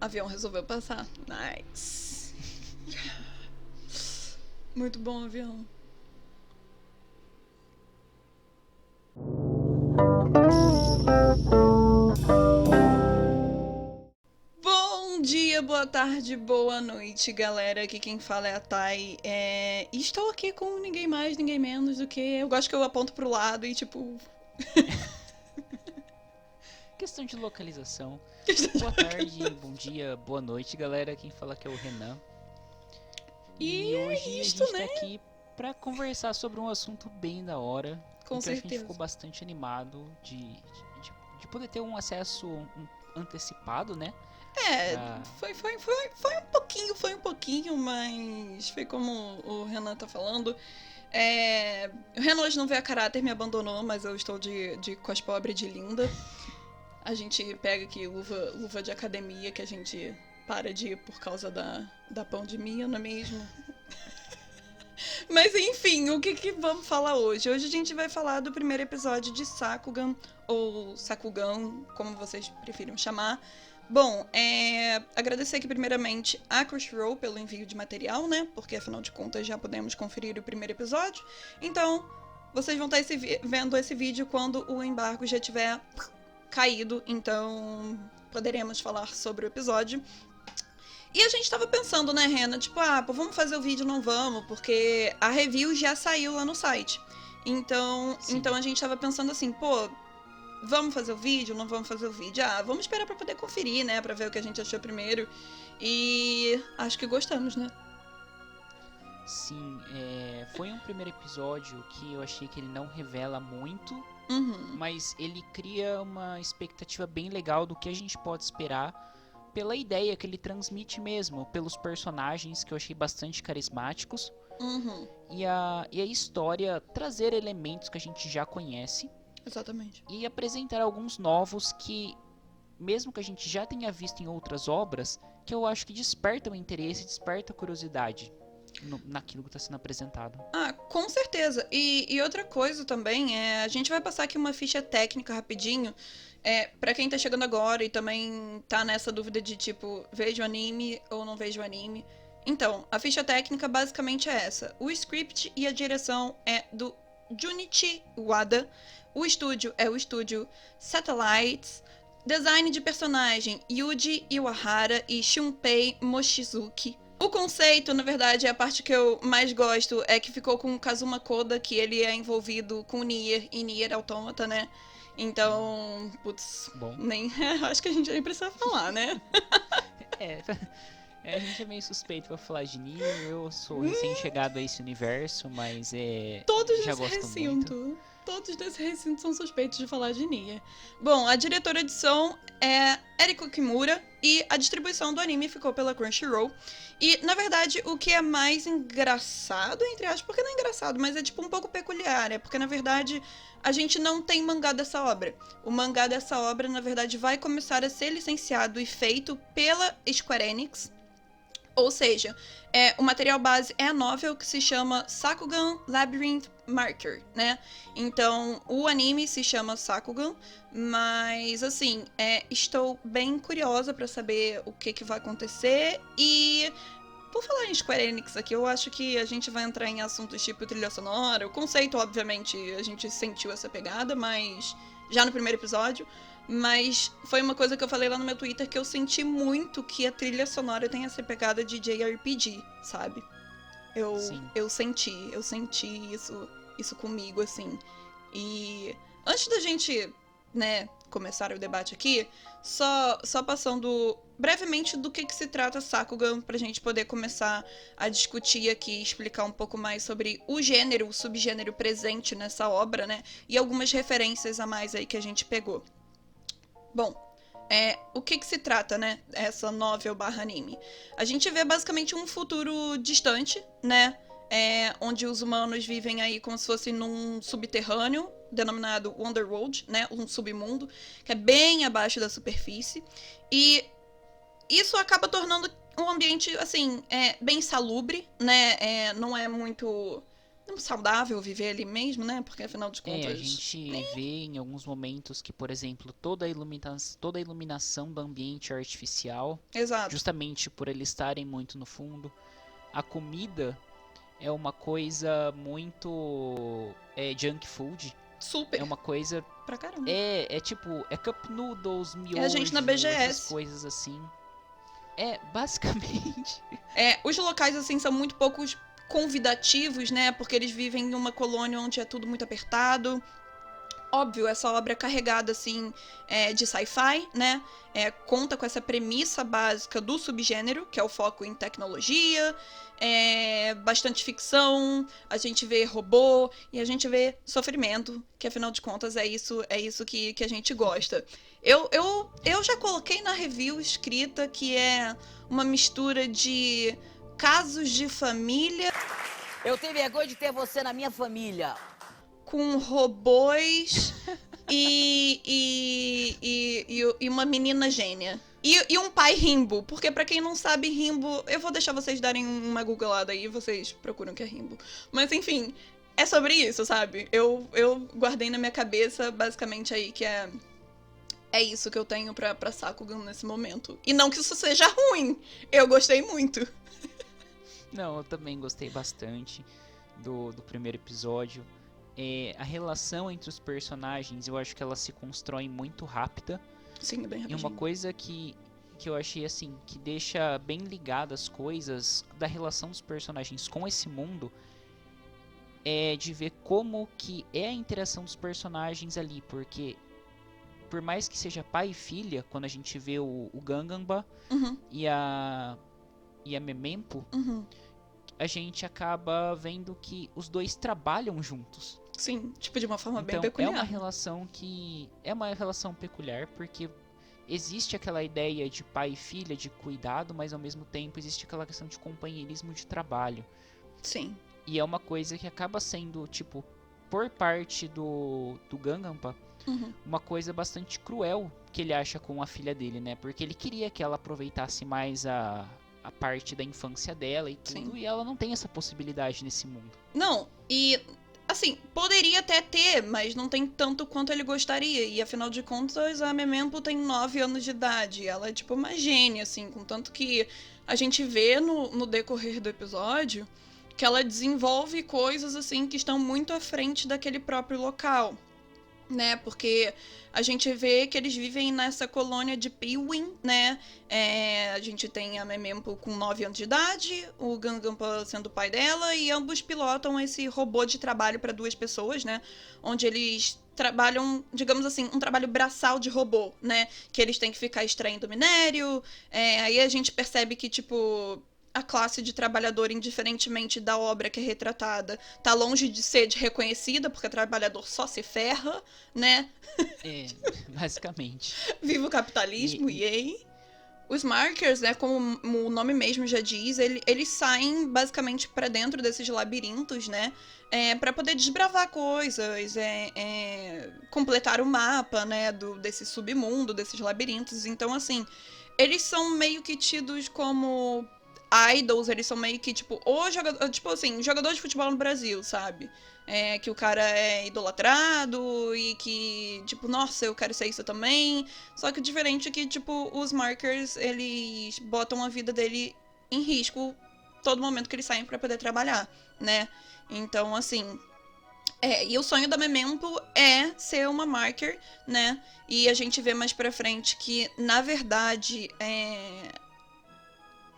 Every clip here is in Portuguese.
Avião resolveu passar. Nice. Muito bom, avião. Bom dia, boa tarde, boa noite, galera. Aqui quem fala é a Thay. E estou aqui com ninguém mais, ninguém menos do que... Eu gosto que eu aponto pro lado e, tipo... Questão de localização. Boa tarde, bom dia, boa noite, galera. Quem fala aqui é o Renan. E hoje isto, a gente né? tá aqui pra conversar sobre um assunto bem da hora. Com e que a gente certeza. ficou bastante animado de poder ter um acesso antecipado, né? Foi um pouquinho, mas foi como o Renan tá falando. O Renan hoje não veio a caráter, me abandonou, mas eu estou de cospobre de linda. A gente pega aqui luva de academia que a gente para de ir por causa da pandemia, não é mesmo? Mas enfim, o que vamos falar hoje? Hoje a gente vai falar do primeiro episódio de Sakugan, ou Sakugan, como vocês prefiram chamar. Bom, agradecer aqui primeiramente a Crunchyroll pelo envio de material, né? Porque afinal de contas já podemos conferir o primeiro episódio. Então, vocês vão estar vendo esse vídeo quando o embargo já tiver caído, então poderemos falar sobre o episódio. E a gente tava pensando, né, Rena? Tipo, vamos fazer o vídeo, não vamos, porque a review já saiu lá no site. Então a gente tava pensando assim, vamos fazer o vídeo, não vamos fazer o vídeo? Vamos esperar pra poder conferir, né, pra ver o que a gente achou primeiro. E acho que gostamos, né? Sim, foi um primeiro episódio que eu achei que ele não revela muito, mas ele cria uma expectativa bem legal do que a gente pode esperar pela ideia que ele transmite mesmo, pelos personagens que eu achei bastante carismáticos. E a história trazer elementos que a gente já conhece. Exatamente. E apresentar alguns novos que, mesmo que a gente já tenha visto em outras obras, que eu acho que despertam interesse, desperta curiosidade naquilo que está sendo apresentado. Com certeza. E outra coisa também, a gente vai passar aqui uma ficha técnica rapidinho. Pra quem tá chegando agora e também tá nessa dúvida de tipo, vejo anime ou não vejo anime. Então, a ficha técnica basicamente é essa. O script e a direção é do Junichi Wada. O estúdio é o estúdio Satellites. Design de personagem, Yuji Iwahara e Shunpei Mochizuki. O conceito, na verdade, é a parte que eu mais gosto, é que ficou com o Kazuma Koda, que ele é envolvido com Nier e Nier Automata, né? Então, putz, bom, nem acho que a gente nem precisa falar, né? A gente é meio suspeito pra falar de Nier, eu sou recém-chegado a esse universo, mas já gosto muito. Todos desse recinto são suspeitos de falar de Nier. Bom, a diretora de som é Eriko Kimura e a distribuição do anime ficou pela Crunchyroll. E, na verdade, o que é mais engraçado, entre aspas, porque não é engraçado, mas é tipo um pouco peculiar, porque, na verdade, a gente não tem mangá dessa obra. O mangá dessa obra, na verdade, vai começar a ser licenciado e feito pela Square Enix. Ou seja, o material base é a novel que se chama Sakugan Labyrinth Marker, né? Então, o anime se chama Sakugan, mas, assim, estou bem curiosa pra saber o que vai acontecer. E, por falar em Square Enix aqui, eu acho que a gente vai entrar em assuntos tipo trilha sonora. O conceito, obviamente, a gente sentiu essa pegada, mas já no primeiro episódio. Mas foi uma coisa que eu falei lá no meu Twitter, que eu senti muito que a trilha sonora tem essa pegada de JRPG, sabe? Eu senti isso comigo, assim. E antes da gente, né, começar o debate aqui, só passando brevemente do que se trata Sakugan, pra gente poder começar a discutir aqui, explicar um pouco mais sobre o gênero, o subgênero presente nessa obra, né, e algumas referências a mais aí que a gente pegou. Bom, o que se trata, né, essa novel / anime? A gente vê basicamente um futuro distante, né, onde os humanos vivem aí como se fosse num subterrâneo, denominado Wonderworld, né, um submundo, que é bem abaixo da superfície, e isso acaba tornando um ambiente, assim, bem insalubre, né, não é muito saudável viver ali mesmo, né? Porque afinal de contas... a gente vê em alguns momentos que, por exemplo, toda a iluminação do ambiente é artificial. Exato. Justamente por eles estarem muito no fundo. A comida é uma coisa muito junk food. Super. É uma coisa... Pra caramba. É tipo, é cup noodles, miojo, a gente na BGS. essas coisas assim. Basicamente. Os locais, assim, são muito poucos convidativos, né? Porque eles vivem em uma colônia onde é tudo muito apertado. Óbvio, essa obra é carregada, assim, de sci-fi, né? Conta com essa premissa básica do subgênero, que é o foco em tecnologia, bastante ficção, a gente vê robô e a gente vê sofrimento, que afinal de contas é isso que a gente gosta. Eu já coloquei na review escrita que é uma mistura de casos de família... Eu tenho vergonha de ter você na minha família. Com robôs e uma menina gênia. E um pai Rimbo, porque pra quem não sabe, Rimbo... Eu vou deixar vocês darem uma googlada aí, vocês procuram o que é Rimbo. Mas enfim, é sobre isso, sabe? Eu guardei na minha cabeça, basicamente aí, que é isso que eu tenho pra Sakugan nesse momento. E não que isso seja ruim, eu gostei muito. Não, eu também gostei bastante do primeiro episódio. A relação entre os personagens, eu acho que ela se constrói muito rápida. Sim, é bem rapidinho. E uma coisa que eu achei assim, que deixa bem ligadas as coisas da relação dos personagens com esse mundo, é de ver como que é a interação dos personagens ali, porque por mais que seja pai e filha, quando a gente vê o Ganganba e a Memempo, a gente acaba vendo que os dois trabalham juntos. Sim, tipo de uma forma então, bem peculiar. É uma relação que... É uma relação peculiar, porque existe aquela ideia de pai e filha, de cuidado, mas ao mesmo tempo existe aquela questão de companheirismo de trabalho. Sim. E é uma coisa que acaba sendo, tipo, por parte do Ganganpa, uma coisa bastante cruel que ele acha com a filha dele, né? Porque ele queria que ela aproveitasse mais a parte da infância dela e tudo, Sim. e ela não tem essa possibilidade nesse mundo. Não, e assim, poderia até ter, mas não tem tanto quanto ele gostaria. E afinal de contas, a Memempo tem 9 anos de idade. Ela é tipo uma gênia, assim, contanto que a gente vê no decorrer do episódio que ela desenvolve coisas, assim, que estão muito à frente daquele próprio local, né? Porque a gente vê que eles vivem nessa colônia de Piwin, né? A gente tem a Memempo com 9 anos de idade, o Ganganpa sendo o pai dela, e ambos pilotam esse robô de trabalho para 2 pessoas, né? Onde eles trabalham, digamos assim, um trabalho braçal de robô, né? Que eles têm que ficar extraindo minério. Aí a gente percebe que, tipo... a classe de trabalhador, indiferentemente da obra que é retratada, tá longe de ser reconhecida, porque trabalhador só se ferra, né? Basicamente. Viva o capitalismo, yay! Os markers, né, como o nome mesmo já diz, eles saem basicamente para dentro desses labirintos, né? Para poder desbravar coisas, completar o mapa, né, desse submundo, desses labirintos. Então, assim, eles são meio que tidos como... idols, eles são meio que, tipo, tipo assim, jogador de futebol no Brasil, sabe? Que o cara é idolatrado e que, tipo, nossa, eu quero ser isso também. Só que o diferente é que, tipo, os markers, eles botam a vida dele em risco todo momento que eles saem pra poder trabalhar, né? Então, assim... e o sonho da Memempo é ser uma marker, né? E a gente vê mais pra frente que, na verdade,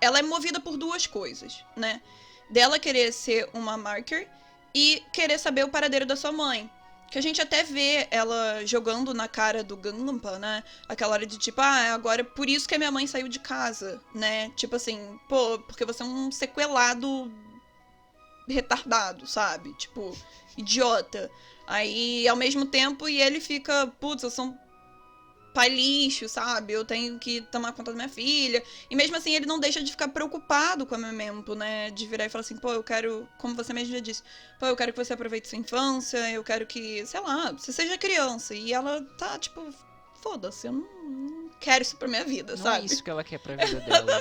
ela é movida por 2 coisas, né? Dela querer ser uma marker e querer saber o paradeiro da sua mãe. Que a gente até vê ela jogando na cara do Ganganpa, né? Aquela hora de tipo, agora é por isso que a minha mãe saiu de casa, né? Tipo assim, pô, porque você é um sequelado retardado, sabe? Tipo, idiota. Aí, ao mesmo tempo, e ele fica, putz, eu sou um pai lixo, sabe? Eu tenho que tomar conta da minha filha. E mesmo assim, ele não deixa de ficar preocupado com a Memempo, né? De virar e falar assim, pô, eu quero, como você mesmo já disse, pô, eu quero que você aproveite sua infância, eu quero que, sei lá, você seja criança. E ela tá, tipo, foda-se, eu não quero isso pra minha vida, não sabe? Não é isso que ela quer pra vida dela.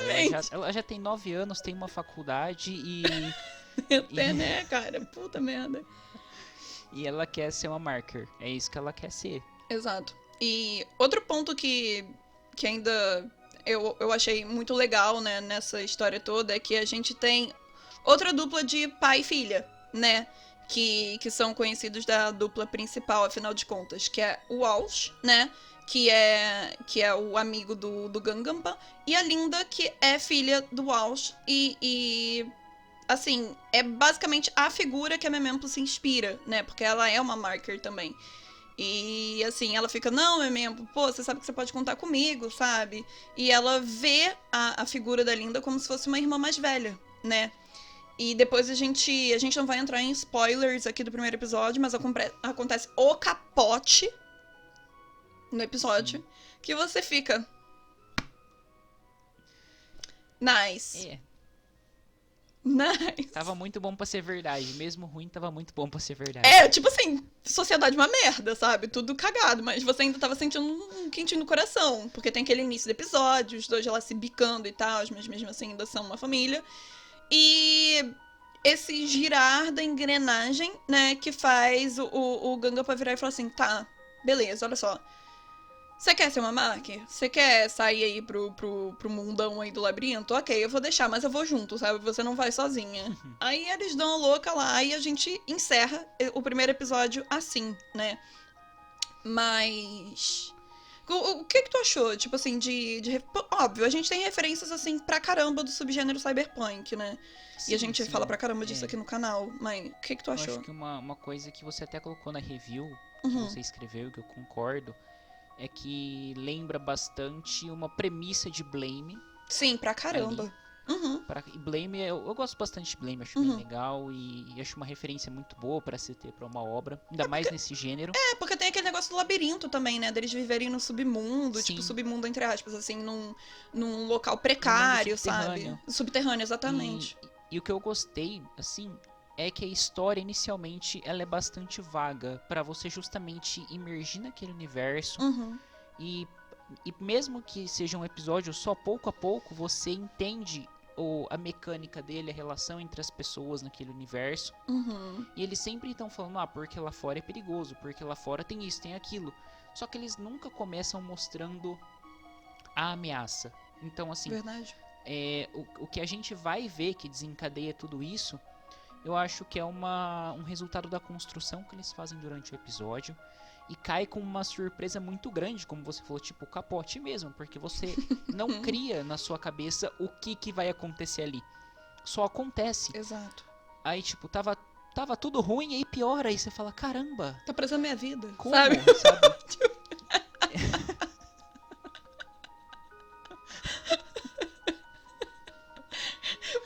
Ela já tem 9 anos, tem uma faculdade e Até, né, cara? Puta merda. E ela quer ser uma marker. É isso que ela quer ser. Exato. E outro ponto que ainda eu achei muito legal, né, nessa história toda é que a gente tem outra dupla de pai e filha, né? Que são conhecidos da dupla principal, afinal de contas, que é o Walsh, né? Que é o amigo do Gangampa, e a Linda, que é filha do Walsh, e assim, é basicamente a figura que a Memento se inspira, né? Porque ela é uma marker também. E assim, ela fica, não, Memento, pô, você sabe que você pode contar comigo, sabe? E ela vê a figura da Linda como se fosse uma irmã mais velha, né? E depois a gente não vai entrar em spoilers aqui do primeiro episódio, mas acontece o capote no episódio. Sim. Que você fica. Nice. É. Nice. Tava muito bom pra ser verdade. Mesmo ruim, tava muito bom pra ser verdade. É, tipo assim, sociedade uma merda, sabe? Tudo cagado, mas você ainda tava sentindo um quentinho no coração. Porque tem aquele início do episódio, os dois lá se bicando e tal, mas mesmo assim ainda são uma família. E esse girar da engrenagem, né, que faz o Gangampa virar e falar assim, tá, beleza, olha só. Você quer ser uma marker? Você quer sair aí pro mundão aí do labirinto? Ok, eu vou deixar, mas eu vou junto, sabe? Você não vai sozinha. Aí eles dão a louca lá e a gente encerra o primeiro episódio assim, né? Mas... O que tu achou, tipo assim, óbvio, a gente tem referências, assim, pra caramba do subgênero cyberpunk, né? Sim, e a gente fala pra caramba disso aqui no canal, mas o que tu achou? Eu acho que uma coisa que você até colocou na review, que você escreveu, que eu concordo, é que lembra bastante uma premissa de Blame. Sim, pra caramba. E Blame, eu gosto bastante de Blame, acho bem legal e acho uma referência muito boa pra se ter pra uma obra, ainda mais nesse gênero. É, porque tem aquele negócio do labirinto também, né, deles viverem no submundo, Sim. Tipo, submundo entre aspas, assim, num local precário, sabe? Subterrâneo, exatamente. E o que eu gostei, assim, é que a história inicialmente ela é bastante vaga pra você justamente imergir naquele universo e mesmo que seja um episódio só pouco a pouco você entende a mecânica dele, a relação entre as pessoas naquele universo. E eles sempre estão falando, porque lá fora é perigoso, porque lá fora tem isso, tem aquilo. Só que eles nunca começam mostrando a ameaça. Então, assim, Verdade. O que a gente vai ver que desencadeia tudo isso, eu acho que é um resultado da construção que eles fazem durante o episódio. E cai com uma surpresa muito grande, como você falou, tipo o capote mesmo, porque você não cria na sua cabeça o que vai acontecer ali. Só acontece. Exato. Aí, tipo, tava tudo ruim, aí piora, aí você fala, caramba. Tá parecendo minha vida, como, sabe?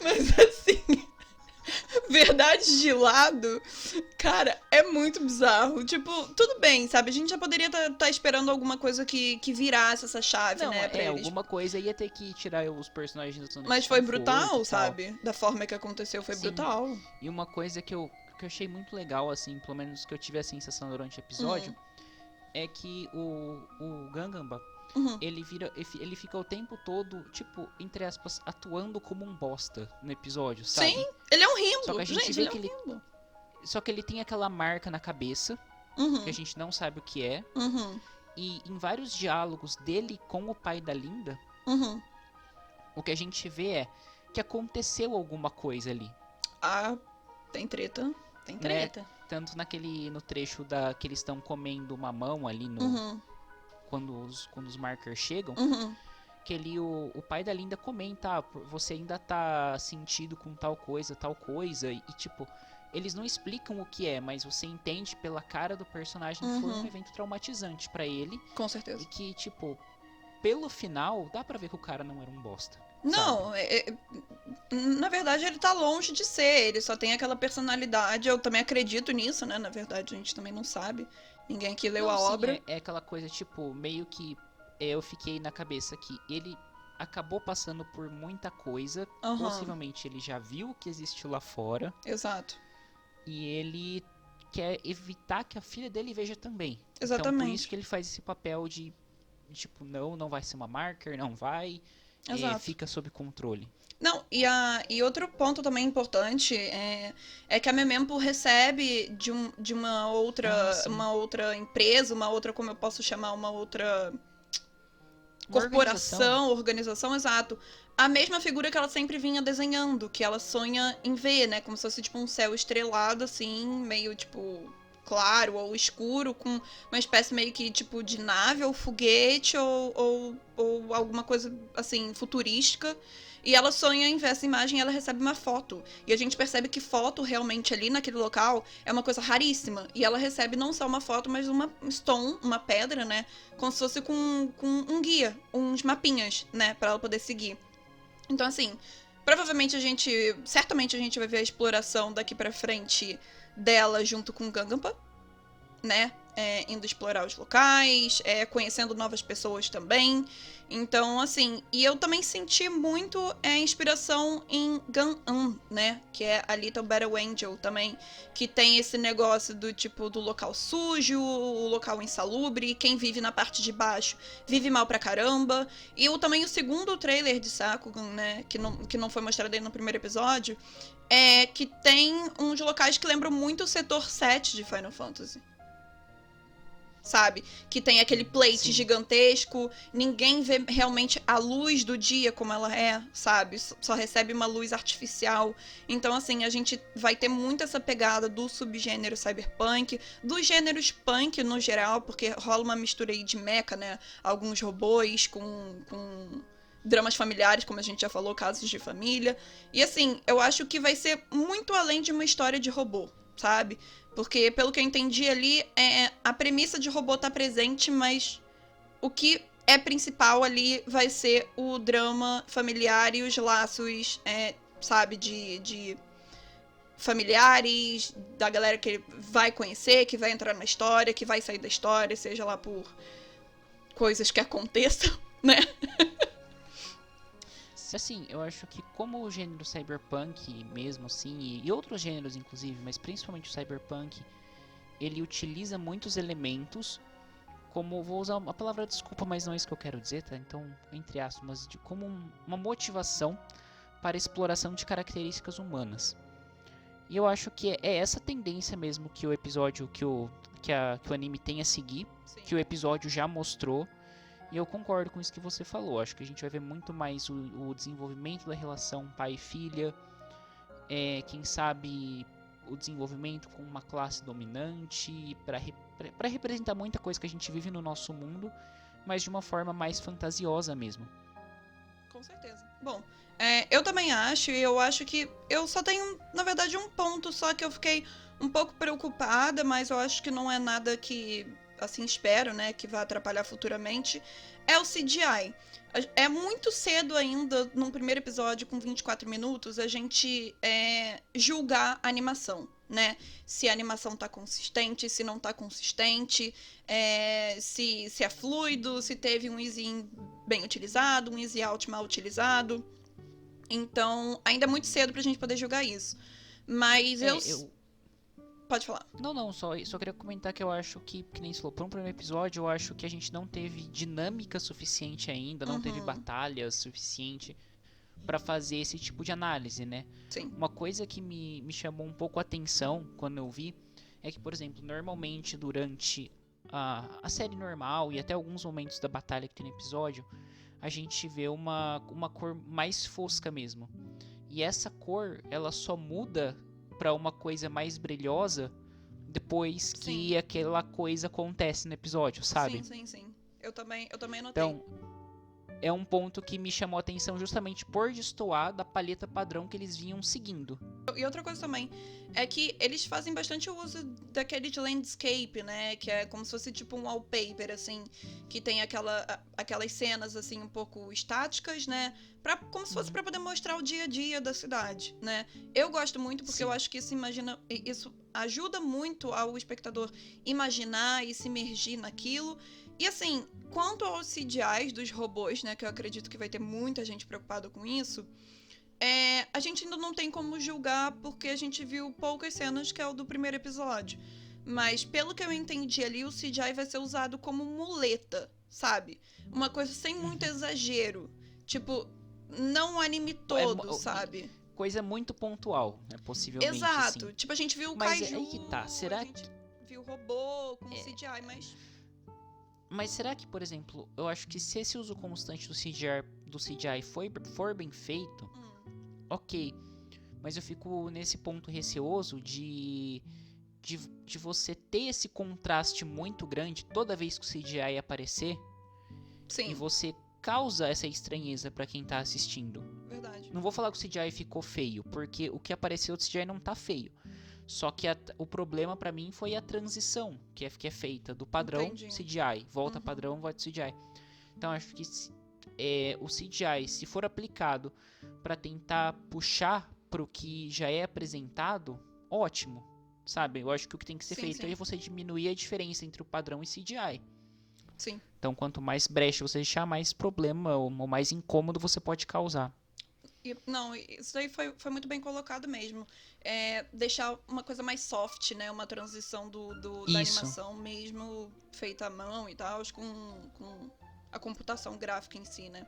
Mas assim... Verdade de lado, cara, é muito bizarro. Tipo, tudo bem, sabe? A gente já poderia tá esperando alguma coisa que virasse essa chave, né? Pra eles. Alguma coisa ia ter que tirar os personagens da zona Mas foi brutal, sabe? Da forma que aconteceu, foi brutal. E uma coisa que eu achei muito legal, assim, pelo menos que eu tive a sensação durante o episódio, é que o Gangampa, ele fica o tempo todo, tipo, entre aspas, atuando como um bosta no episódio, sabe? Sim, ele é um rimbo. Só que a gente vê que só que ele tem aquela marca na cabeça, que a gente não sabe o que é. E em vários diálogos dele com o pai da Linda, o que a gente vê é que aconteceu alguma coisa ali. Ah, tem treta. Tem treta. Né? Tanto no trecho que eles estão comendo mamão ali quando os markers chegam, que ali o pai da Linda comenta, você ainda tá sentido com tal coisa, e tipo, eles não explicam o que é, mas você entende pela cara do personagem que foi um evento traumatizante pra ele. Com certeza. E que, tipo, pelo final, dá pra ver que o cara não era um bosta. Não, na verdade ele tá longe de ser, ele só tem aquela personalidade, eu também acredito nisso, né, na verdade a gente também não sabe, ninguém aqui leu a obra. É aquela coisa, tipo, meio que eu fiquei na cabeça que ele acabou passando por muita coisa, possivelmente ele já viu o que existe lá fora. Exato. E ele quer evitar que a filha dele veja também. Exatamente. Então por isso que ele faz esse papel de tipo, não vai ser uma marker, não vai... fica sob controle. Não, e outro ponto também importante é que a Memempo recebe de uma outra empresa, como eu posso chamar, uma outra corporação, organização, exato. A mesma figura que ela sempre vinha desenhando, que ela sonha em ver, né? Como se fosse tipo um céu estrelado, assim, meio tipo claro ou escuro, com uma espécie meio que tipo de nave ou foguete ou alguma coisa assim futurística. E ela sonha em ver essa imagem e ela recebe uma foto. E a gente percebe que foto realmente ali naquele local é uma coisa raríssima. E ela recebe não só uma foto, mas uma stone, uma pedra, né? Como se fosse com um guia, uns mapinhas, né? Pra ela poder seguir. Então, assim, certamente a gente vai ver a exploração daqui pra frente dela junto com Ganganpa, né? Indo explorar os locais, conhecendo novas pessoas também. Então, assim, e eu também senti muito inspiração em Gan-an, né? Que é a Little Battle Angel também, que tem esse negócio do tipo do local sujo, o local insalubre, quem vive na parte de baixo vive mal pra caramba. E também o segundo trailer de Sakugan, né? Que não foi mostrado aí no primeiro episódio, que tem uns locais que lembram muito o setor 7 de Final Fantasy. Sabe? Que tem aquele plate gigantesco, ninguém vê realmente a luz do dia como ela é, sabe? Só recebe uma luz artificial. Então, assim, a gente vai ter muito essa pegada do subgênero cyberpunk, dos gêneros punk no geral, porque rola uma mistura aí de mecha, né? Alguns robôs com dramas familiares, como a gente já falou, casos de família. E, assim, eu acho que vai ser muito além de uma história de robô, sabe? Porque, pelo que eu entendi ali, a premissa de robô tá presente, mas o que é principal ali vai ser o drama familiar e os laços, sabe, de familiares, da galera que vai conhecer, que vai entrar na história, que vai sair da história, seja lá por coisas que aconteçam, né? Assim, eu acho que como o gênero cyberpunk mesmo, assim, e outros gêneros inclusive, mas principalmente o cyberpunk, ele utiliza muitos elementos, como, vou usar uma palavra desculpa, mas não é isso que eu quero dizer, tá? Então, entre aspas, mas como uma motivação para a exploração de características humanas. E eu acho que é essa tendência mesmo que o episódio, que o anime tem a seguir, Sim. que o episódio já mostrou. E eu concordo com isso que você falou. Acho que a gente vai ver muito mais o desenvolvimento da relação pai e filha. Quem sabe o desenvolvimento com uma classe dominante. Para representar muita coisa que a gente vive no nosso mundo. Mas de uma forma mais fantasiosa mesmo. Com certeza. Bom, eu também acho. E eu acho que eu só tenho, na verdade, um ponto só que eu fiquei um pouco preocupada. Mas eu acho que não é nada que... assim, espero, né, que vai atrapalhar futuramente, é o CGI. É muito cedo ainda, num primeiro episódio com 24 minutos, a gente julgar a animação, né? Se a animação tá consistente, se não tá consistente, se é fluido, se teve um easy in bem utilizado, um easy out mal utilizado. Então, ainda é muito cedo pra gente poder julgar isso. Mas Pode falar. Não, só queria comentar que eu acho que nem você falou, por um primeiro episódio, eu acho que a gente não teve dinâmica suficiente ainda, não teve batalha suficiente pra fazer esse tipo de análise, né? Sim. Uma coisa que me chamou um pouco a atenção quando eu vi é que, por exemplo, normalmente durante a série normal e até alguns momentos da batalha que tem no episódio, a gente vê uma cor mais fosca mesmo. E essa cor, ela só muda pra uma coisa mais brilhosa depois que aquela coisa acontece no episódio, sabe? Sim. Eu também notei. Então, é um ponto que me chamou a atenção justamente por destoar da paleta padrão que eles vinham seguindo. E outra coisa também é que eles fazem bastante uso daquele de landscape, né? Que é como se fosse tipo um wallpaper, assim, que tem aquelas cenas, assim, um pouco estáticas, né? Como se fosse pra poder mostrar o dia a dia da cidade, né? Eu gosto muito porque eu acho que isso ajuda muito ao espectador imaginar e se imergir naquilo. E assim, quanto aos CGIs dos robôs, né? Que eu acredito que vai ter muita gente preocupada com isso. A gente ainda não tem como julgar porque a gente viu poucas cenas, que é o do primeiro episódio. Mas pelo que eu entendi ali, o CGI vai ser usado como muleta, sabe? Uma coisa sem muito exagero. Tipo, não o anime todo, sabe? Coisa muito pontual, né? Possivelmente, Exato. Assim. Tipo, a gente viu o Mas Kaiju, aí que tá. Será a gente viu o robô com CGI, mas... Mas será que, por exemplo, eu acho que se esse uso constante do CGI for bem feito, ok. Mas eu fico nesse ponto receoso de você ter esse contraste muito grande toda vez que o CGI aparecer. Sim. E você causa essa estranheza pra quem tá assistindo. Verdade. Não vou falar que o CGI ficou feio, porque o que apareceu do CGI não tá feio. Só que o problema pra mim foi a transição que é feita do padrão CGI. Volta padrão, volta CGI. Então acho que o CGI, se for aplicado pra tentar puxar pro que já é apresentado, ótimo. Sabe? Eu acho que o que tem que ser feito é você diminuir a diferença entre o padrão e CGI. Sim. Então, quanto mais brecha você deixar, mais problema ou mais incômodo você pode causar. Não, isso aí foi muito bem colocado mesmo. Deixar uma coisa mais soft, né? Uma transição da animação mesmo feita à mão e tal, com a computação gráfica em si, né?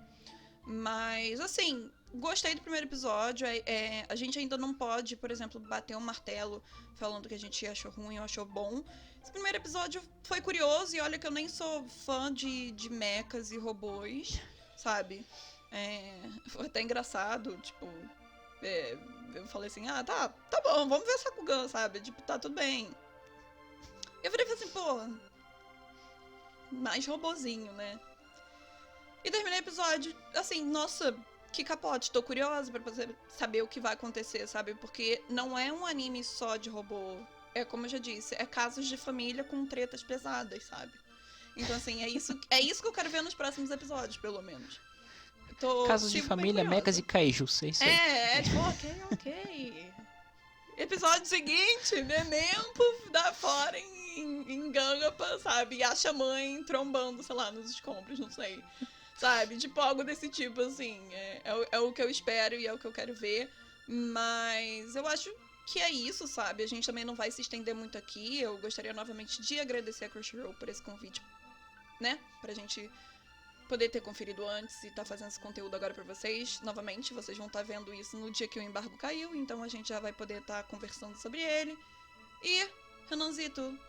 Mas, assim, gostei do primeiro episódio. A gente ainda não pode, por exemplo, bater um martelo falando que a gente achou ruim ou achou bom. Esse primeiro episódio foi curioso, e olha que eu nem sou fã de mechas e robôs, sabe? Foi até engraçado, tipo... eu falei assim, tá bom, vamos ver Sakugan, sabe? Tipo, tá tudo bem. Eu falei assim, pô... mais robozinho, né? E terminei o episódio, assim, nossa, que capote. Tô curiosa pra saber o que vai acontecer, sabe? Porque não é um anime só de robô. É como eu já disse, é casos de família com tretas pesadas, sabe? Então, assim, é isso que eu quero ver nos próximos episódios, pelo menos. Casos de família, mechas e kaijus, é isso aí. Tipo, ok. Episódio seguinte, Nenempo dá fora em Gangapa, sabe? E acha a mãe trombando, sei lá, nos escombros, não sei. Sabe? Tipo, algo desse tipo, assim. É o que eu espero e é o que eu quero ver. Mas eu acho que é isso, sabe? A gente também não vai se estender muito aqui. Eu gostaria novamente de agradecer a Crunchyroll por esse convite, né? Pra gente poder ter conferido antes e tá fazendo esse conteúdo agora pra vocês. Novamente, vocês vão estar vendo isso no dia que o embargo caiu, então a gente já vai poder estar conversando sobre ele. E, Renanzito,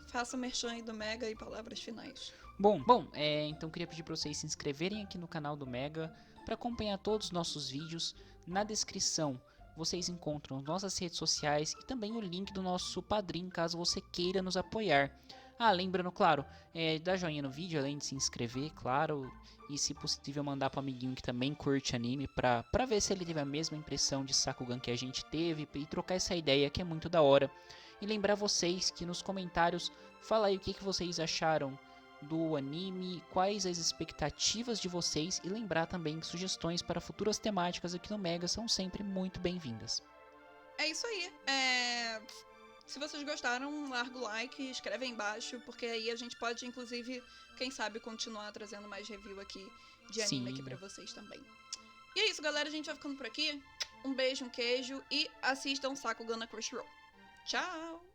faça o merchan aí do Mega e palavras finais. Bom, então queria pedir para vocês se inscreverem aqui no canal do Mega para acompanhar todos os nossos vídeos. Na descrição vocês encontram nossas redes sociais e também o link do nosso Padrim, caso você queira nos apoiar. Lembrando, claro, dar joinha no vídeo, além de se inscrever, claro, e se possível mandar para o amiguinho que também curte anime, para ver se ele teve a mesma impressão de Sakugan que a gente teve e trocar essa ideia que é muito da hora. E lembrar vocês que nos comentários, fala aí o que vocês acharam do anime, quais as expectativas de vocês, e lembrar também que sugestões para futuras temáticas aqui no Mega são sempre muito bem-vindas. É isso aí. Se vocês gostaram, larga o like, escreve aí embaixo, porque aí a gente pode, inclusive, quem sabe, continuar trazendo mais review aqui de anime aqui pra vocês também. E é isso, galera. A gente vai ficando por aqui. Um beijo, um queijo e assistam Sakugan na Crunchyroll. Tchau!